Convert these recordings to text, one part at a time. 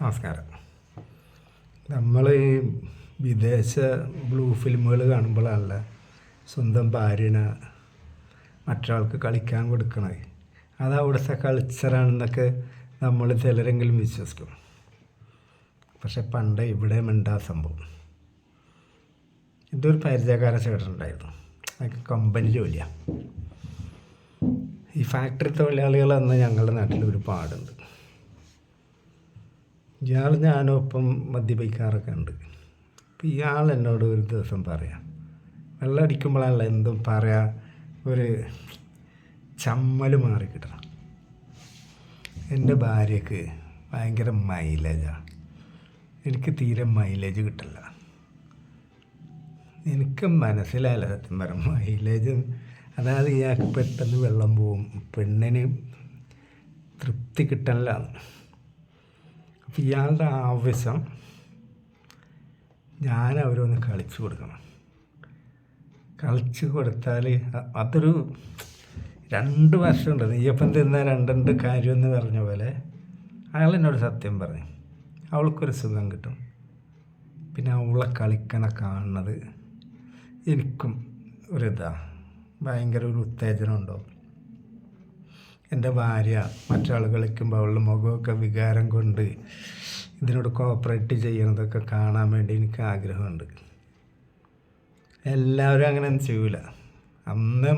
നമസ്കാരം. നമ്മൾ വിദേശ ബ്ലൂ ഫിലിമുകൾ കാണുമ്പോഴല്ല സ്വന്തം ഭാര്യനെ മറ്റൊരാൾക്ക് കളിക്കാൻ കൊടുക്കണത്. അത് അവിടുത്തെ കൾച്ചറാണെന്നൊക്കെ നമ്മൾ ചിലരെങ്കിലും വിശ്വസിക്കും. പക്ഷെ പണ്ട് ഇവിടെ മിണ്ടാ സംഭവം. ഇതൊരു പരിചയക്കാരൻ ചേട്ടനുണ്ടായിരുന്നു. അതൊക്കെ കമ്പനി ജോലിയാണ്. ഈ ഫാക്ടറി തൊഴിലാളികൾ അന്ന് ഞങ്ങളുടെ നാട്ടിൽ ഒരുപാടുണ്ട്. ഇയാൾ ഞാനൊപ്പം മദ്യപിക്കാറൊക്കെ ഉണ്ട്. അപ്പം ഇയാൾ എന്നോട് ഒരു ദിവസം പറയാം, വെള്ളം അടിക്കുമ്പോഴാണല്ലോ എന്തും പറയാം, ഒരു ചമ്മൽ മാറിക്കിട്ടണം. എൻ്റെ ഭാര്യക്ക് ഭയങ്കര മൈലേജാണ്, എനിക്ക് തീരെ മൈലേജ് കിട്ടില്ല. എനിക്ക് മനസ്സിലായില്ല സത്യം പറയാം. മൈലേജ് അതായത് ഇയാൾക്ക് പെട്ടെന്ന് വെള്ളം പോവും, പെണ്ണിന് തൃപ്തി കിട്ടലാണ്. അപ്പം ഇയാളുടെ ആവശ്യം ഞാൻ അവരൊന്ന് കളിച്ചു കൊടുക്കണം. കളിച്ചു കൊടുത്താൽ അതൊരു 2 വർഷമുണ്ട്. നെയ്യപ്പം തിന്ന രണ്ട് കാര്യമെന്ന് പറഞ്ഞ പോലെ അയാൾ എന്നോട് സത്യം പറഞ്ഞു. അവൾക്കൊരു സുഖം കിട്ടും, പിന്നെ അവളെ കളിക്കണ കാണുന്നത് എനിക്കും ഭയങ്കര ഒരു ഉത്തേജനം ഉണ്ടാവും. എൻ്റെ ഭാര്യ മറ്റാൾ കളിക്കുമ്പോൾ അവളുടെ മുഖമൊക്കെ വികാരം കൊണ്ട് ഇതിനോട് കോപ്പറേറ്റ് ചെയ്യണതൊക്കെ കാണാൻ വേണ്ടി എനിക്ക് ആഗ്രഹമുണ്ട്. എല്ലാവരും അങ്ങനെ ചെയ്യൂല. അന്ന്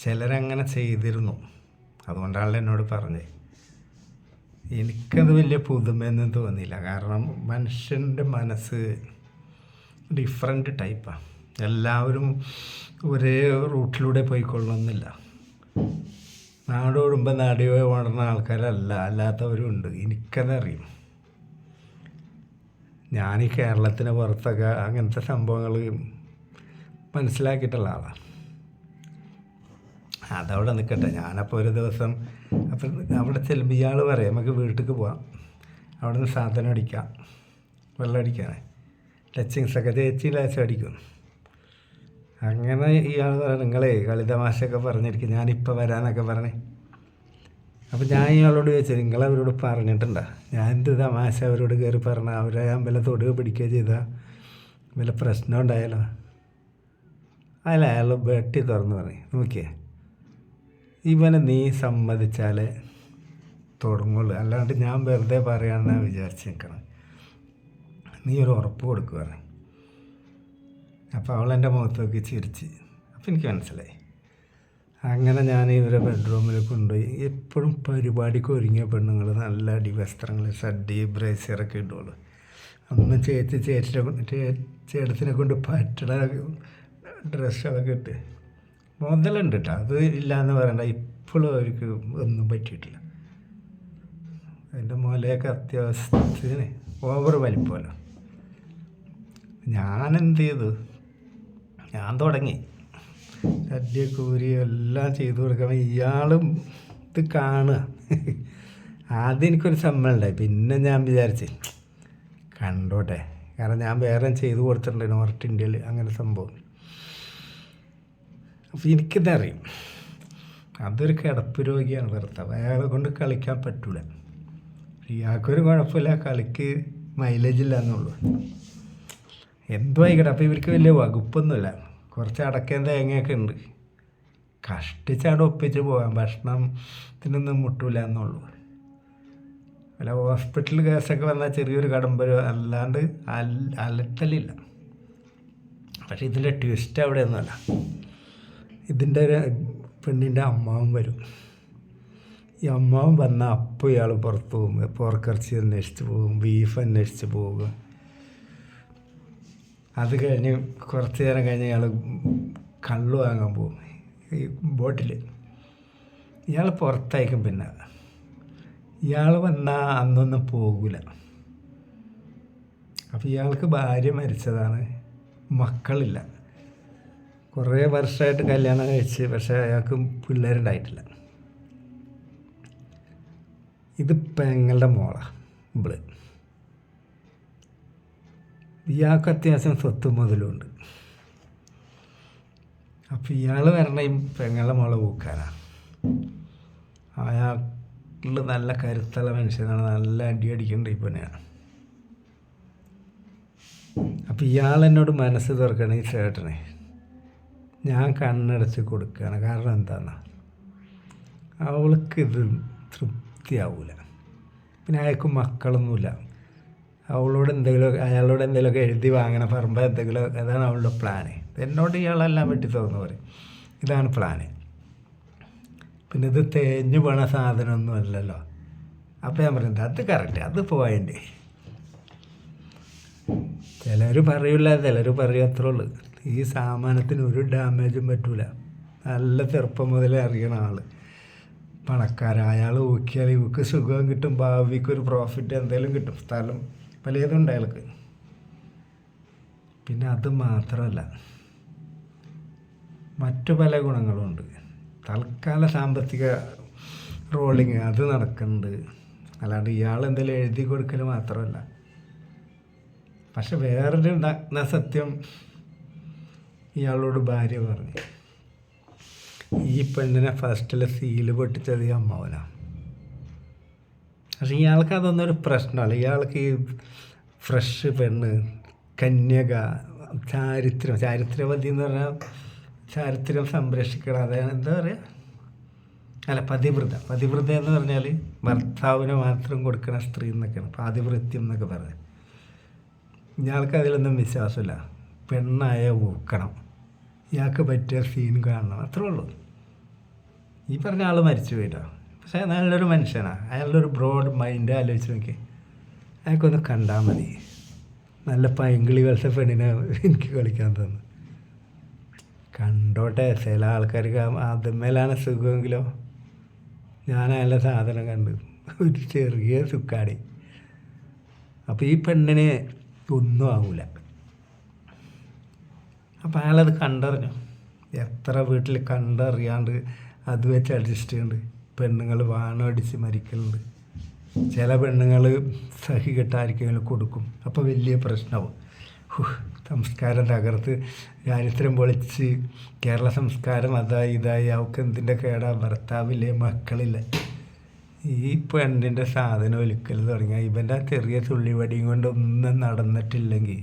ചിലരങ്ങനെ ചെയ്തിരുന്നു. അതുകൊണ്ടാണല്ലോ എന്നോട് പറഞ്ഞത്. എനിക്കത് വലിയ പുതുമയൊന്നും തോന്നിയില്ല. കാരണം മനുഷ്യൻ്റെ മനസ്സ് ഡിഫറെൻ്റ് ടൈപ്പാണ്. എല്ലാവരും ഒരേ റൂട്ടിലൂടെ പോയിക്കൊള്ളണമെന്നില്ല. നാടോടുമ്പോൾ നാടിയോ ഓടുന്ന ആൾക്കാരല്ല, അല്ലാത്തവരുണ്ട്. എനിക്കതറിയും. ഞാൻ ഈ കേരളത്തിന് പുറത്തൊക്കെ അങ്ങനത്തെ സംഭവങ്ങൾ മനസ്സിലാക്കിയിട്ടുള്ള ആളാണ്. അതവിടെ നിൽക്കട്ടെ. ഞാനപ്പോൾ ഒരു ദിവസം അവിടെ ചെല്ലുമ്പോൾ ഇയാൾ പറയാം, നമുക്ക് വീട്ടിലേക്ക് പോവാം, അവിടെ നിന്ന് സാധനം അടിക്കാം, വെള്ളം അടിക്കാനേ ടച്ചിങ്സൊക്കെ ചേച്ചി ലാശം അടിക്കും. അങ്ങനെ ഇയാൾ പറയാം, നിങ്ങളെ കളിതമാശയൊക്കെ പറഞ്ഞിരിക്കും, ഞാനിപ്പോൾ വരാമെന്നൊക്കെ പറഞ്ഞേ. അപ്പോൾ ഞാൻ ഇയാളോട് ചോദിച്ചത്, നിങ്ങളവരോട് പറഞ്ഞിട്ടുണ്ടോ? ഞാൻ എന്ത് തമാശ അവരോട് കയറി പറഞ്ഞാൽ അവരെ വല്ല തൊടുക പിടിക്കുക ചെയ്താൽ വല്ല പ്രശ്നം ഉണ്ടായാലോ? അല്ല, അയാൾ വെട്ടി തുറന്ന് പറഞ്ഞു, നോക്കിയേ ഇവനെ നീ സമ്മതിച്ചാലേ തുടങ്ങുള്ളൂ, അല്ലാണ്ട് ഞാൻ വെറുതെ പറയാമെന്നാണ് വിചാരിച്ച് നിൽക്കണം. നീ ഒരു ഉറപ്പ് കൊടുക്കുക. അപ്പോൾ അവളെൻ്റെ മുഖത്ത് നോക്കി ചിരിച്ച്. അപ്പോൾ എനിക്ക് മനസ്സിലായി. അങ്ങനെ ഞാൻ ഇവരെ ബെഡ്റൂമിൽ കൊണ്ടുപോയി. എപ്പോഴും പരിപാടിക്ക് ഒരുങ്ങിയ പെണ്ണുങ്ങൾ നല്ല അടിവസ്ത്രങ്ങൾ, ഷഡ്ഡി, ബ്രേസിയറൊക്കെ ഇടുള്ളൂ. അന്ന് ചേട്ടത്തിനെ കൊണ്ട് പറ്റണ ഡ്രസ്സുകളൊക്കെ ഇട്ട് മുതലുണ്ട് കേട്ടോ. അത് ഇല്ലയെന്ന് പറയണ്ട. ഇപ്പോഴും അവർക്ക് ഒന്നും പറ്റിയിട്ടില്ല. അതിൻ്റെ മുലയൊക്കെ അത്യാവശ്യത്തിന് ഓവർ വലിപ്പമല്ലോ. ഞാനെന്ത് ചെയ്തു, ഞാൻ തുടങ്ങി സദ്യ കൂരി എല്ലാം ചെയ്തു കൊടുക്കാൻ. ഇയാളും ഇത് കാണുക. ആദ്യം എനിക്കൊരു സമ്മതമുണ്ടായി. പിന്നെ ഞാൻ വിചാരിച്ച് കണ്ടോട്ടെ, കാരണം ഞാൻ വേറെ ചെയ്തു കൊടുത്തിട്ടുണ്ട് നോർത്ത് ഇന്ത്യയിൽ അങ്ങനെ സംഭവം. അപ്പോൾ എനിക്കിതറിയും, അതൊരു കിടപ്പ് രോഗിയാണ് ഭർത്താവ്, അയാളെ കൊണ്ട് കളിക്കാൻ പറ്റില്ല. ഇയാൾക്കൊരു കുഴപ്പമില്ല, കളിക്ക് മൈലേജ് ഇല്ല എന്നുള്ളൂ. എന്തോ ആയിക്കട്ടെ. അപ്പോൾ ഇവർക്ക് വലിയ വകുപ്പൊന്നുമില്ല. കുറച്ച് അടക്കയും തേങ്ങയൊക്കെ ഉണ്ട്. കഷ്ടിച്ചവിടെ ഒപ്പിച്ച് പോകാം, ഭക്ഷണത്തിനൊന്നും മുട്ടില്ല എന്നുള്ളൂ. അല്ല, ഹോസ്പിറ്റൽ കേസൊക്കെ വന്നാൽ ചെറിയൊരു കടമ്പരോ, അല്ലാണ്ട് അലട്ടലില്ല. പക്ഷേ ഇതിൻ്റെ ട്വിസ്റ്റ് അവിടെയൊന്നുമല്ല. ഇതിൻ്റെ ഒരു പെണ്ണിൻ്റെ അമ്മാവൻ വരും. ഈ അമ്മാവൻ വന്നാൽ അപ്പോൾ ഇയാൾ പുറത്ത് പോകും, പോർക്കിറച്ചി അന്വേഷിച്ച് പോകും, ബീഫ് അന്വേഷിച്ച് പോകും. അത് കഴിഞ്ഞ് കുറച്ച് നേരം കഴിഞ്ഞ് ഇയാൾ കള്ള് വാങ്ങാൻ പോകും ഈ ബോട്ടിൽ. ഇയാൾ പുറത്തയക്കും. പിന്നെ ഇയാൾ വന്നാൽ അന്നൊന്നും പോകില്ല. അപ്പോൾ ഇയാൾക്ക് ഭാര്യ മരിച്ചതാണ്, മക്കളില്ല. കുറേ വർഷമായിട്ട് കല്യാണം കഴിച്ച്, പക്ഷേ അയാൾക്ക് പിള്ളേരുണ്ടായിട്ടില്ല. ഇത് പെങ്ങളുടെ മോളാണ് ഇവള്. ഇയാൾക്ക് അത്യാവശ്യം സ്വത്തും മുതലുണ്ട്. അപ്പോൾ ഇയാൾ വരണ ഈ പെങ്ങളുടെ മോളെ ഊക്കാനാണ്. അയാൾ നല്ല കരുത്തുള്ള മനുഷ്യനാണ്, നല്ല അടി അടിക്കുന്നുണ്ട് ഈ പെണ്ണിനാണ്. അപ്പോൾ ഇയാളെന്നോട് മനസ്സ് തുറക്കണം ഈ ചേട്ടനെ. ഞാൻ കണ്ണടച്ച് കൊടുക്കുകയാണ്. കാരണം എന്താണെന്ന്, അവൾക്കിത് തൃപ്തിയാവില്ല. പിന്നെ അയാൾക്ക് മക്കളൊന്നുമില്ല. അയാളോട് എന്തെങ്കിലുമൊക്കെ എഴുതി വാങ്ങണം, പറമ്പ് എന്തെങ്കിലും, അതാണ് അവളുടെ പ്ലാന്. എന്നോട് ഇയാളെല്ലാം വെട്ടി തുറന്നു പറയും, ഇതാണ് പ്ലാന്. പിന്നെ ഇത് തേഞ്ഞു പോണ സാധനമൊന്നും അല്ലല്ലോ. അപ്പോൾ ഞാൻ പറയുന്നത് അത് കറക്റ്റ്, അത് പോയിൻ്റ്. ചിലർ പറയില്ല, ചിലർ പറയും, അത്രേ ഉള്ളൂ. ഈ സാമാനത്തിന് ഒരു ഡാമേജും പറ്റൂല. നല്ല ചെറുപ്പം മുതലേ അറിയണ ആൾ, പണക്കാരൻ. അയാൾ ഊക്കിയാൽ ഇവക്ക് സുഖം കിട്ടും, ഭാവിക്കൊരു പ്രോഫിറ്റ് എന്തെങ്കിലും കിട്ടും, സ്ഥലം പലതുണ്ട് അയാൾക്ക്. പിന്നെ അത് മാത്രമല്ല, മറ്റു പല ഗുണങ്ങളുമുണ്ട്. തൽക്കാല സാമ്പത്തിക റോളിങ് അത് നടക്കുന്നുണ്ട്, അല്ലാണ്ട് ഇയാൾ എന്തെങ്കിലും എഴുതി കൊടുക്കൽ മാത്രമല്ല. പക്ഷെ വേറൊരു സത്യം ഇയാളോട് ഭാര്യ പറഞ്ഞു, ഈ പെണ്ണിനെ ഫസ്റ്റിൽ സീല് പൊട്ടിച്ചത് ഈ അമ്മാവനാണ്. പക്ഷെ ഇയാൾക്ക് അതൊന്നും ഒരു പ്രശ്നമല്ല. ഇയാൾക്ക് ഈ ഫ്രഷ് പെണ്ണ്, കന്യക, ചാരിത്രവതി എന്ന് പറഞ്ഞാൽ ചാരിത്രം സംരക്ഷിക്കണം, അതാണ് എന്താ പറയുക, അല്ല പതിവ്രത എന്ന് പറഞ്ഞാൽ ഭർത്താവിന് മാത്രം കൊടുക്കുന്ന സ്ത്രീ എന്നൊക്കെയാണ് പാതിവൃത്യം എന്നൊക്കെ പറയുന്നത്. ഇയാൾക്ക് അതിലൊന്നും വിശ്വാസമില്ല. പെണ്ണായ ഊക്കണം, ഇയാൾക്ക് പറ്റിയ സീൻ കാണണം, അത്രേ ഉള്ളൂ. ഈ പറഞ്ഞ ആൾ മരിച്ചു പോയിട്ടോ. പക്ഷേ നല്ലൊരു മനുഷ്യനാണ്. അയാളുടെ ഒരു ബ്രോഡ് മൈൻഡ് ആലോചിച്ച് നോക്കി. അയാൾക്കൊന്ന് കണ്ടാൽ മതി. നല്ല പൈങ്കിളി കളിച്ച പെണ്ണിനെ എനിക്ക് കളിക്കാൻ തന്നു. കണ്ടോട്ടെ, ചില ആൾക്കാർക്ക് അതുമേലാണ് സുഖമെങ്കിലോ. ഞാൻ അയാളുടെ സാധനം കണ്ട് ഒരു ചെറിയ സുക്കാടി. അപ്പോൾ ഈ പെണ്ണിന് ഒന്നും ആവില്ല. അപ്പോൾ അയാളത് കണ്ടറിഞ്ഞു. എത്ര വീട്ടിൽ കണ്ടറിയാണ്ട് അത് വെച്ച് അഡ്ജസ്റ്റ് ചെയ്യുന്നുണ്ട്. പെണ്ണുങ്ങൾ വാണം അടിച്ച് മരിക്കലുണ്ട്. ചില പെണ്ണുങ്ങൾ സഹികെട്ടായിരിക്കെങ്കിലും കൊടുക്കും. അപ്പോൾ വലിയ പ്രശ്നമാവും. സംസ്കാരം തകർത്ത് ചാരിത്രം പൊളിച്ച് കേരള സംസ്കാരം ഇതായി അവൾക്ക് എന്തിൻ്റെ കേടാ, ഭർത്താവില്ലേ, മക്കളില്ല. ഈ പെണ്ണിൻ്റെ സാധനം ഒലിക്കൽ തുടങ്ങിയ ഇവൻ്റെ ചെറിയ തുള്ളിവടിയും കൊണ്ടൊന്നും നടന്നിട്ടില്ലെങ്കിൽ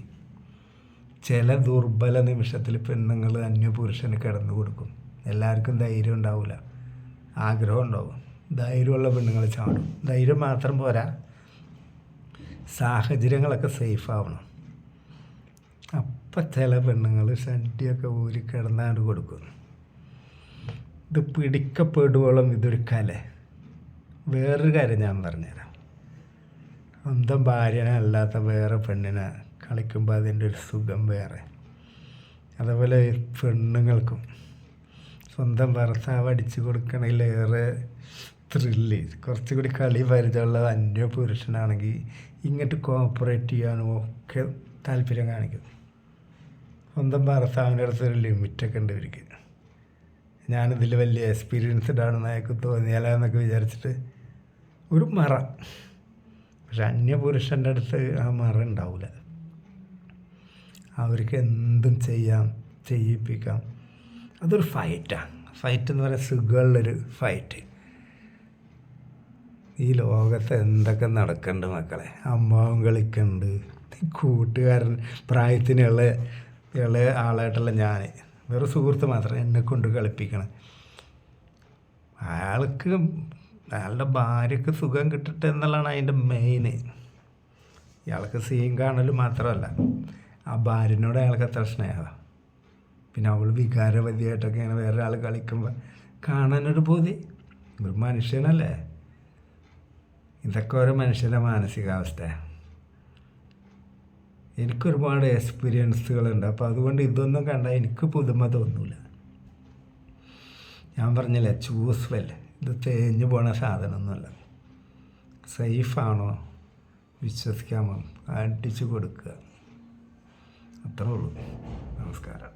ചില ദുർബല നിമിഷത്തിൽ പെണ്ണുങ്ങൾ അന്യപുരുഷന് കിടന്നു കൊടുക്കും. എല്ലാവർക്കും ധൈര്യം ഉണ്ടാവില്ല, ആഗ്രഹം ഉണ്ടാവും. ധൈര്യമുള്ള പെണ്ണുങ്ങൾ ചാടും. ധൈര്യം മാത്രം പോരാ, സാഹചര്യങ്ങളൊക്കെ സേഫ് ആവണം. അപ്പം ചില പെണ്ണുങ്ങൾ ഷഡ്ഡിയൊക്കെ ഊരി കിടന്നാണ്ട് കൊടുക്കും. ഇത് പിടിക്കപ്പെടുവോളം ഇതൊരു കല. വേറൊരു കാര്യം ഞാൻ പറഞ്ഞുതരാം. സ്വന്തം ഭാര്യനെ അല്ലാത്ത വേറെ പെണ്ണിനെ കളിക്കുമ്പോൾ അതിൻ്റെ ഒരു സുഖം വേറെ. അതേപോലെ പെണ്ണുങ്ങൾക്കും സ്വന്തം ഭർത്താവ് അടിച്ചു കൊടുക്കണതിലേറെ ത്രില്ല്, കുറച്ചുകൂടി കളി പരിചയമുള്ള അന്യ പുരുഷനാണെങ്കിൽ ഇങ്ങോട്ട് കോപ്പറേറ്റ് ചെയ്യാനും ഒക്കെ താല്പര്യം കാണിക്കും. സ്വന്തം ഭർത്താവിൻ്റെ അടുത്തൊരു ലിമിറ്റൊക്കെ ഉണ്ട് ഇവർക്ക്. ഞാനിതിൽ വലിയ എക്സ്പീരിയൻസ്ഡ് ആണെന്ന് അയാൾക്ക് തോന്നിയാലെന്നൊക്കെ വിചാരിച്ചിട്ട് ഒരു മറ. പക്ഷെ അന്യപുരുഷൻ്റെ അടുത്ത് ആ മറ ഉണ്ടാവില്ല. അവർക്ക് എന്തും ചെയ്യാം, ചെയ്യിപ്പിക്കാം. അതൊരു ഫൈറ്റാണ്. ഫൈറ്റ് എന്ന് പറയുന്നത് സുഖമുള്ളൊരു ഫൈറ്റ്. ഈ ലോകത്ത് എന്തൊക്കെ നടക്കുന്നുണ്ട് മക്കളെ. അമ്മാവും കളിക്കുന്നുണ്ട്, കൂട്ടുകാരൻ പ്രായത്തിനുള്ള ആളായിട്ടുള്ള ഞാൻ, വേറെ സുഹൃത്ത് മാത്രം എന്നെ കൊണ്ട് കളിപ്പിക്കണം. അയാളുടെ ഭാര്യക്ക് സുഖം കിട്ടട്ടെ എന്നുള്ളതാണ് അതിൻ്റെ മെയിന്. ഇയാൾക്ക് സീൻ കാണൽ മാത്രമല്ല, ആ ഭാര്യനോട് അയാൾക്ക് എത്ര സ്നേഹമാണ്. പിന്നെ അവൾ വികാരവതിയായിട്ടൊക്കെ ഇങ്ങനെ വേറെ ആൾ കളിക്കുമ്പോൾ കാണാനൊരു ബോധി. ഒരു മനുഷ്യനല്ലേ. ഇതൊക്കെ ഓരോ മനുഷ്യൻ്റെ മാനസികാവസ്ഥയാണ്. എനിക്കൊരുപാട് എക്സ്പീരിയൻസുകളുണ്ട്. അപ്പോൾ അതുകൊണ്ട് ഇതൊന്നും കണ്ടാൽ എനിക്ക് പുതുമ തോന്നില്ല. ഞാൻ പറഞ്ഞില്ലേ, ചൂസ് വെൽ. ഇത് തേഞ്ഞു പോണ സാധനമൊന്നുമല്ല. സേഫാണോ വിശ്വസിക്കാമോ അടിച്ചു കൊടുക്കുക, അത്രേ ഉള്ളൂ. നമസ്കാരം.